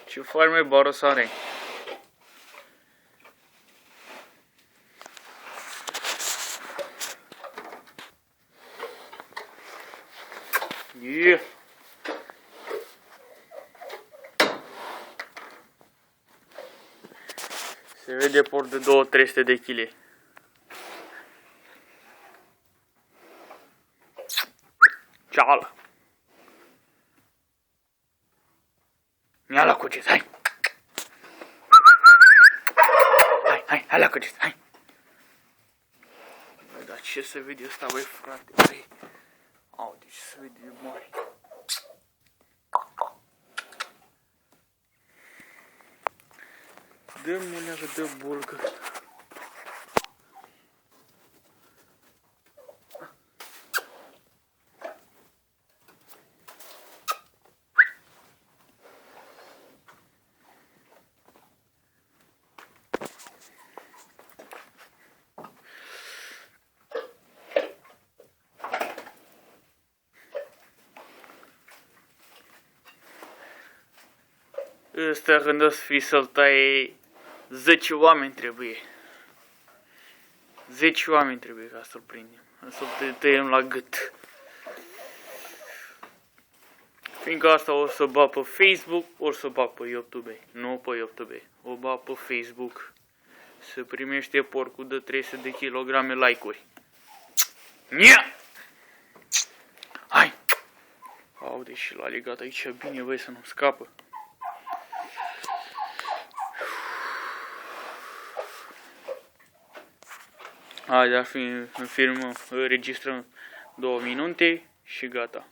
Ce farme barosare. Yeah. Se vede port de 200-300 de kg. Ceală. Ia la cuget, hai. Hai la cuget, hai. Băi, dar ce se vede ăsta, băi, frate, băi. Au, deci se vede de mare. Dă-mă leagă de bulgă. Ăsta când o să fii să-l tai, 10 oameni trebuie. 10 oameni trebuie ca să-l prindem. Să-l tăiem la gât. Fiindcă asta o să bag pe Facebook, o să bag pe YouTube. Nu pe YouTube. O bag pe Facebook. Să primește porcul de 300 de kilograme like-uri. Nia! Hai! Aude, și l-a legat aici bine, băi, să nu scapă. Hai, dar filmăm, înregistrăm 2 minute și gata.